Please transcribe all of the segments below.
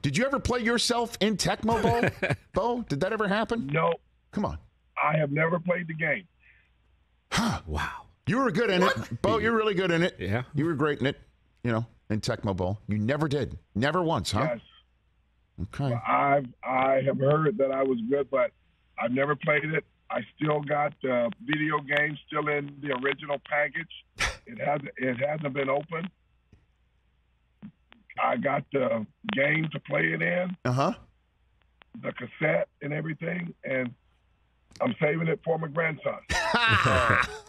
Did you ever play yourself in Tecmo Bowl? Bo, did that ever happen? No. Come on. I have never played the game. Huh. Wow. You were good in it. Bo, you're really good in it. Yeah. You were great in it, in Tecmo Bowl. You never did. Never once, huh? Yes. Okay. I have heard that I was good, but I've never played it. I still got the video game still in the original package. It hasn't been opened. I got the game to play it in. Uh-huh. The cassette and everything, and I'm saving it for my grandson.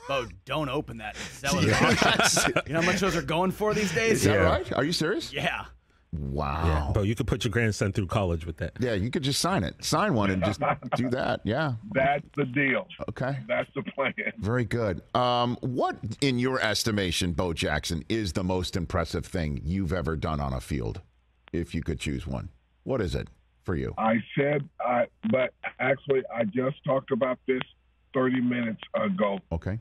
Oh, don't open that. Sell it off. You know how much those are going for these days? Is that right? Are you serious? Yeah. Wow. Yeah, Bo, you could put your grandson through college with that. Yeah, you could just sign it. Sign one and just do that. Yeah. That's the deal. Okay. That's the plan. Very good. What, in your estimation, Bo Jackson, is the most impressive thing you've ever done on a field, if you could choose one? What is it for you? But actually, I just talked about this 30 minutes ago. Okay.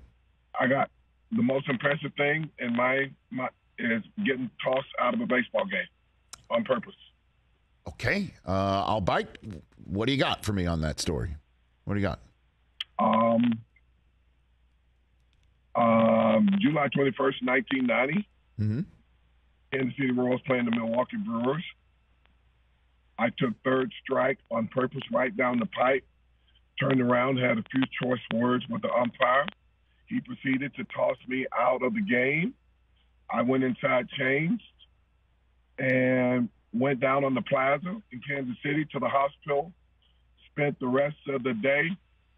I got the most impressive thing in my is getting tossed out of a baseball game on purpose. Okay. I'll bite. What do you got for me on that story? What do you got? July 21st, 1990. Mm-hmm. Kansas City Royals playing the Milwaukee Brewers. I took third strike on purpose right down the pipe, turned around, had a few choice words with the umpire. He proceeded to toss me out of the game. I went inside, changed, and went down on the plaza in Kansas City to the hospital. Spent the rest of the day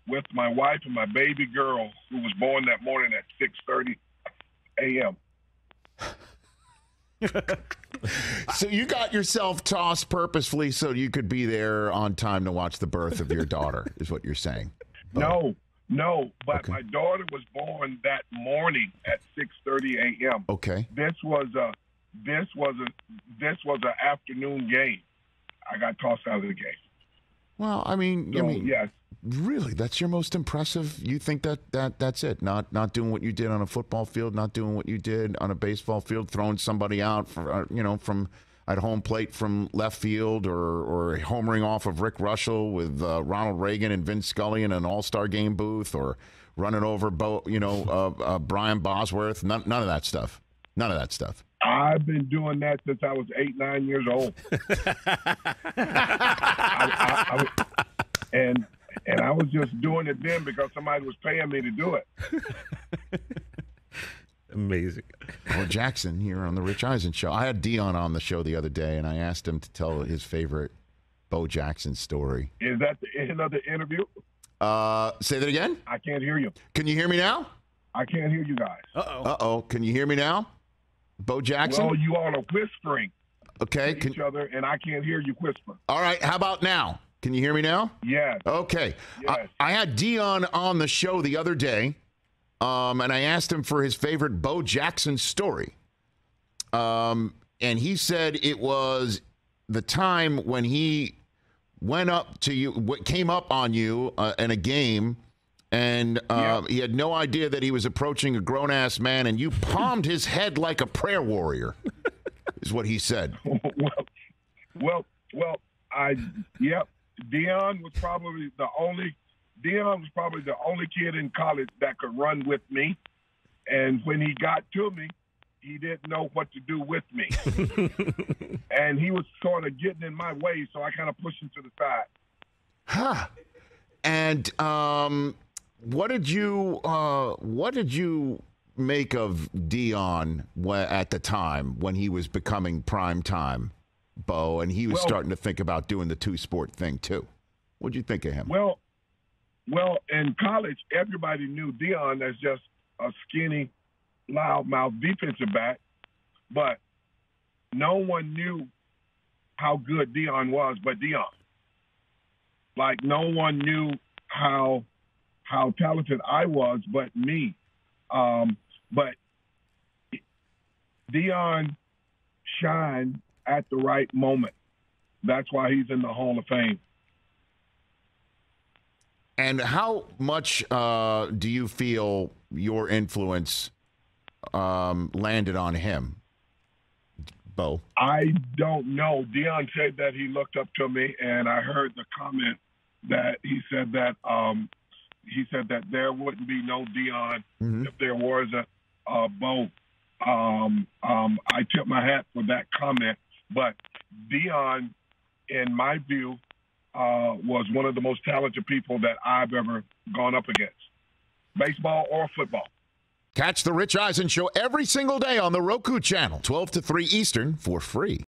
with my wife and my baby girl, who was born that morning at 6:30 a.m. So you got yourself tossed purposefully so you could be there on time to watch the birth of your daughter, is what you're saying? No, but Okay. my daughter was born that morning at 6:30 a.m. Okay. This was an afternoon game. I got tossed out of the game. Well, Yes. really, that's your most impressive. You think that's it? Not doing what you did on a football field, not doing what you did on a baseball field, throwing somebody out for, from at home plate from left field, or homering off of Rick Russell with Ronald Reagan and Vince Scully in an All-Star game booth, or running over Brian Bosworth. None of that stuff. None of that stuff. I've been doing that since I was 8, 9 years old. And I was just doing it then because somebody was paying me to do it. Amazing. Well, Jackson here on the Rich Eisen Show. I had Deion on the show the other day, and I asked him to tell his favorite Bo Jackson story. Is that the end of the interview? Say that again? I can't hear you. Can you hear me now? I can't hear you guys. Uh-oh. Can you hear me now? Bo Jackson? Well, you all are whispering Okay. to each other, and I can't hear you whisper. All right. How about now? Can you hear me now? Yes. Okay. Yes. I had Deion on the show the other day, and I asked him for his favorite Bo Jackson story. And he said it was the time when he went up to you, came up on you in a game, and he had no idea that he was approaching a grown-ass man, and you palmed his head like a prayer warrior, is what he said. Well, Deion was probably the only kid in college that could run with me. And when he got to me, he didn't know what to do with me. And he was sort of getting in my way, so I kind of pushed him to the side. Huh. And what did you make of Deion at the time when he was becoming prime time, Bo, and he was starting to think about doing the two-sport thing too? What'd you think of him? Well, in college, everybody knew Deion as just a skinny, loudmouth defensive back, but no one knew how good Deion was but Deion. Like, no one knew how talented I was but me. But Deion shined at the right moment. That's why he's in the Hall of Fame. And how much do you feel your influence landed on him? Bo? I don't know. Deion said that he looked up to me, and I heard the comment that he said that there wouldn't be no Deion if there was a Bo. I tip my hat for that comment, but Deion, in my view, was one of the most talented people that I've ever gone up against, baseball or football. Catch the Rich Eisen Show every single day on the Roku channel, 12 to 3 Eastern, for free.